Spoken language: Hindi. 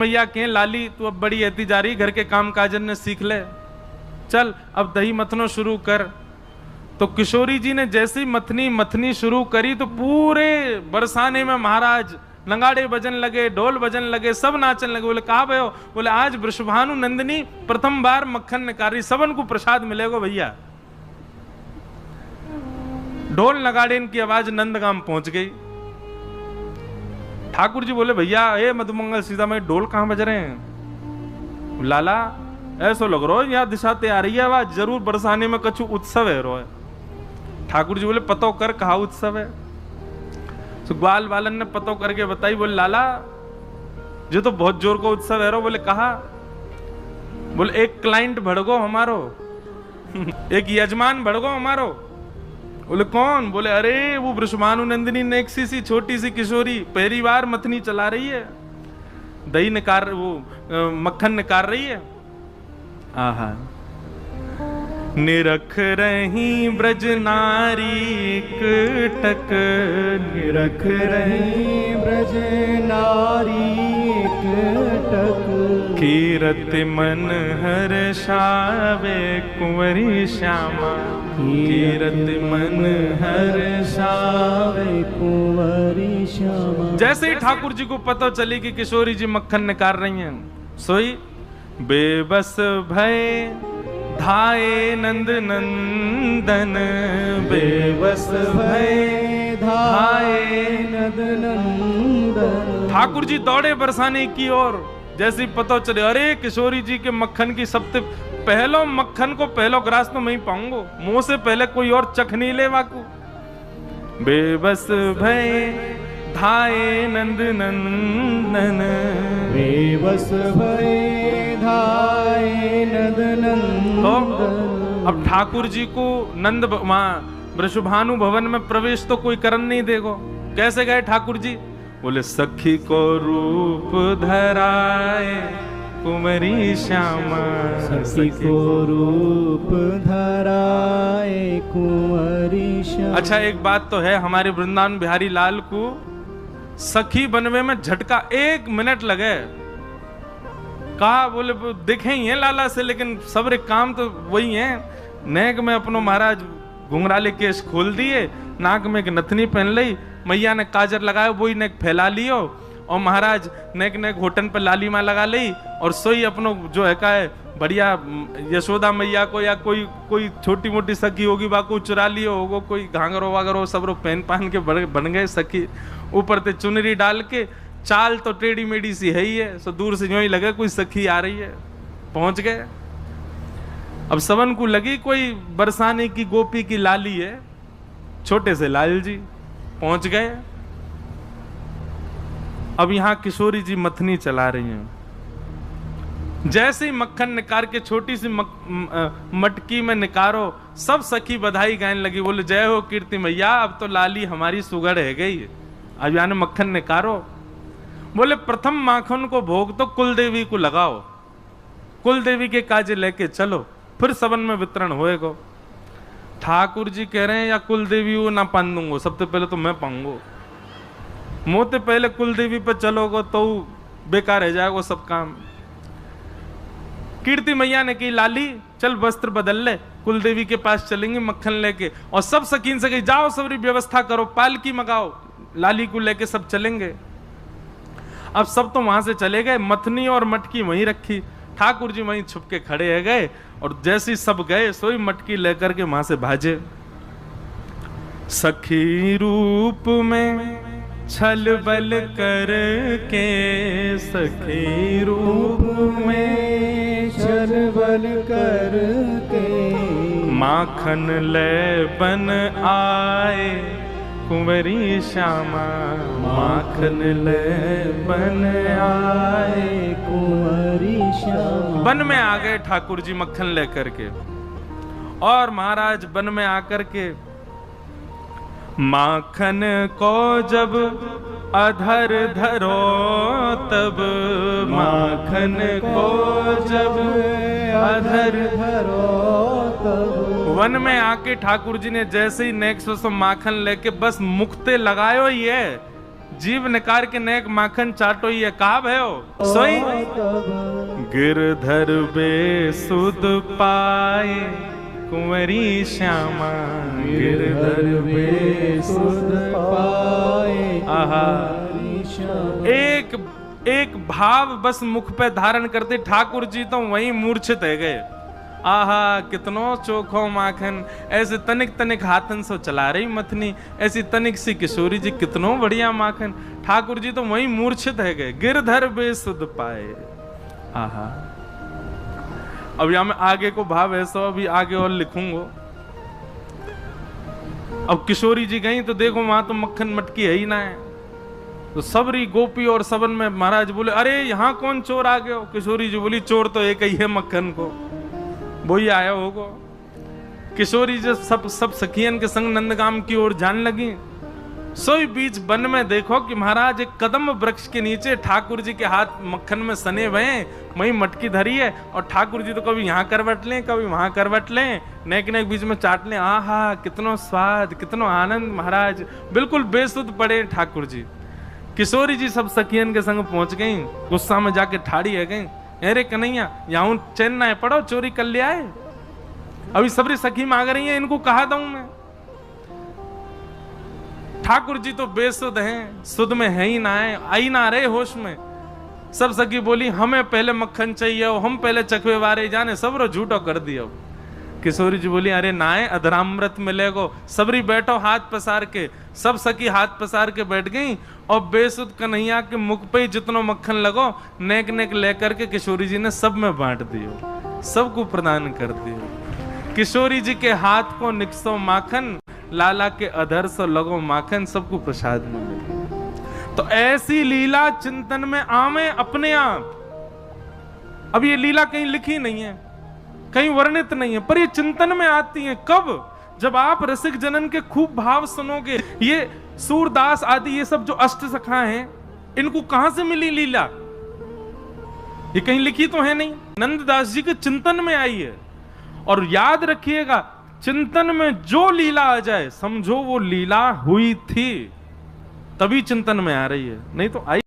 भैया के लाली तू अब बड़ी ऐती जा रही, घर के काम काजन ने सीख ले, चल अब दही मथनो शुरू कर। तो किशोरी जी ने जैसी मथनी शुरू करी तो पूरे बरसाने में महाराज नगाड़े बजन लगे, ढोल बजन लगे, सब नाचन लगे। बोले कहा भयो? बोले आज वृषभानु नंदिनी प्रथम बार मक्खन निकारी, सबन को प्रसाद मिलेगा भैया। ढोल नगाड़े की आवाज नंदगाम पहुंच गई। ठाकुर जी बोले भैया ए मधुमंगल सीता में ढोल कहां बज रहे हैं? लाला ऐसा लग रहा है यहाँ दिशा तैयार है, आवाज जरूर बरसाने में कछु उत्सव है रो है। ठाकुर जी बोले पतो कर कहा उत्सव है? तो ग्वाल वालन ने पतो करके बताई। बोले लाला जो तो बहुत जोर को उत्सव है रो। बोले कहा? बोले एक क्लाइंट भड़गो हमारो एक यजमान भड़गो हमारो। बोले कौन? बोले अरे वो वृषभानु नंदिनी नेक्सी सी छोटी सी किशोरी पहली बार मथनी चला रही है, दही निकाल वो मक्खन निकाल रही है। आहा निरख रही ब्रज नारी टक, निरख रही ब्रज नारी टक, कीरत मन हर्षावे कुंवरी श्यामा, कीरत मन हर्षावे कुंवरी श्यामा। जैसे ही ठाकुर जी को पता चली कि किशोरी जी मक्खन निकाल रही हैं, सोई बेबस भय धाये नंद नंदन, बेबस भय धाये नंद नंदन। ठाकुर जी दौड़े बरसाने की ओर। जैसे ही पता चले अरे किशोरी जी के मक्खन की सबसे पहलो मक्खन को पहलो ग्रास तो मैं ही पाऊंगा, मुंह से पहले कोई और चख नहीं ले वाकू। बेबस भय धाये नंद नंदन, बेबस भय धाये नंद नंदन। तो अब ठाकुर जी को नंद वृषभानु भवन में प्रवेश तो कोई करन नहीं देगो। कैसे गए ठाकुर जी? बोले सखी को रूप धराए कुंवरी श्यामा, सखी को रूप धराए कुंवरी श्यामा। अच्छा एक बात तो है, हमारे वृंदावन बिहारी लाल को सखी बनवे में झटका 1 मिनट लगे। कहा? बोले दिखे ही है लाला से, लेकिन सबरे काम तो वही है। नेक में अपनो महाराज घुंघराले केश खोल दिए, नाक में एक नथनी पहन ली, मैया ने काजर लगाया वही नेक फैला लियो, और महाराज नेक नेक होटन पे लाली माँ लगा ली, और सोई अपनो जो है का है बढ़िया यशोदा मैया को या कोई छोटी मोटी सखी होगी बाको चुरा लियो होगो, कोई घाघरो वागरो सबरो पहन पहन के बन गए सखी। ऊपर ते चुनरी डाल के, चाल तो टेढ़ी मेढ़ी सी है ही है, सो दूर से यूं ही लगे कोई सखी आ रही है। पहुंच गए। अब सबन को लगी कोई बरसाने की गोपी की लाली है, छोटे से लाल जी पहुंच गए। अब यहां किशोरी जी मथनी चला रही हैं। जैसे ही मक्खन निकाल के छोटी सी मटकी में निकारो, सब सखी बधाई गाने लगी। बोले जय हो कीर्ति मैया, अब तो लाली हमारी सुगड़ है गई, अब यानी मक्खन निकारो। बोले प्रथम माखन को भोग तो कुल देवी को लगाओ, कुल देवी के काजे लेके चलो, फिर सबन में वितरण होएगा। ठाकुर जी कह रहे हैं या कुल देवी वो ना पान दूंगो, सबसे पहले तो मैं पाऊंगो। मोते पहले कुल देवी पे चलोगे तो बेकार रह जाएगा सब काम। कीर्ति मैया ने कही लाली चल वस्त्र बदल ले, कुल देवी के पास चलेंगे मक्खन लेके। और सब सकीन से कही जाओ सबरी व्यवस्था करो, पालकी मंगाओ, लाली को लेके सब चलेंगे। अब सब तो वहां से चले गए, मथनी और मटकी वहीं रखी, ठाकुर जी वहीं छुप के खड़े है गए। और जैसे सब गए सोई मटकी लेकर के वहां से भाजे। सखी रूप में छल बल करके, सखी रूप में छल बल करके, माखन ले बन आए कुंवरी श्यामा, माखन ले बन आए कुंवरी श्यामा। वन में आ गए ठाकुर जी मक्खन लेकर के। और महाराज वन में आकर के माखन को जब अधर धरो तब, माखन को जब अधर धरो तब। वन में आके ठाकुर जी ने जैसे ही नेक्स्ट माखन लेके बस मुक्ते लगायो ही है, जीव निकार के नेक माखन चाटो ये कहा भयो सोई गिरधर बेसुध पाए कुंवरी श्यामा गिरधर बेसुध पाए आहा कुंवरी श्यामा। एक भाव बस मुख पे धारण करते ठाकुर जी तो वहीं मूर्छित है गए। आहा कितनो चोखो माखन, ऐसे तनिक तनिक हाथन से चला रही मथनी, ऐसी तनिक सी किशोरी जी कितनो बढ़िया माखन। ठाकुर जी तो वहीं मूर्छित है गए, गिरधर बेसुध पाए। आहा अब यहां में आगे को भाव ऐसा अभी आगे और लिखूंगा। अब किशोरी जी गई तो देखो वहां तो मक्खन मटकी है ही ना है, तो सबरी गोपी और सबन में महाराज बोले अरे यहाँ कौन चोर आ गए हो? किशोरी जी बोली चोर तो एक ही है मक्खन को, वही आया होगा। किशोरी जी सब सखियन के संग नंदगाम की ओर जान लगी। सोई बीच वन में देखो कि महाराज एक कदम वृक्ष के नीचे ठाकुर जी के हाथ मक्खन में सने हुए हैं, वही मटकी धरी है और ठाकुर जी तो कभी यहाँ करवट लें कभी वहां करवट लें, नेक नेक बीच में चाट लें। आहा कितनो स्वाद कितनो आनंद, महाराज बिल्कुल बेसुध पड़े ठाकुर जी। किशोरी जी सब सखियन के संग पहुंच गई, गुस्सा में जाके ठाड़ी है गई, अरे कन्हैया यहाँ चैन ना है पड़ो चोरी कर लिया है। अभी सबरी सखी मांग रही है, इनको कहा दूं मैं? ठाकुर जी तो बेसुध हैं, सुध में है ही ना है, आई ना रहे होश में। सब सखी बोली हमें पहले मक्खन चाहिए, हम पहले चखवे वारे जाने, सब रो झूठो कर दियो। किशोरी जी बोली अरे नाए अधरामृत मिलेगो। सबरी बैठो हाथ पसार के, सब सखी हाथ पसार के बैठ गई और बेसुध कन्हैया के मुख पे जितनो मक्खन लगो नेक नेक लेकर के किशोरी जी ने सब में बांट दियो, सबको प्रदान कर दियो। किशोरी जी के हाथ को निकसो माखन, लाला के अधर से लगो माखन, सबको प्रसाद में मिले। तो ऐसी लीला चिंतन में आवे अपने आप। अब ये लीला कहीं लिखी नहीं है, कहीं वर्णित नहीं है, पर ये चिंतन में आती है। कब? जब आप रसिक जनन के खूब भाव सुनोगे। ये सूरदास आदि ये सब जो अष्ट सखा हैं, इनको कहां से मिली लीला? ये कहीं लिखी तो है नहीं, नंददास जी के चिंतन में आई है। और याद रखिएगा, चिंतन में जो लीला आ जाए समझो वो लीला हुई थी, तभी चिंतन में आ रही है, नहीं तो आई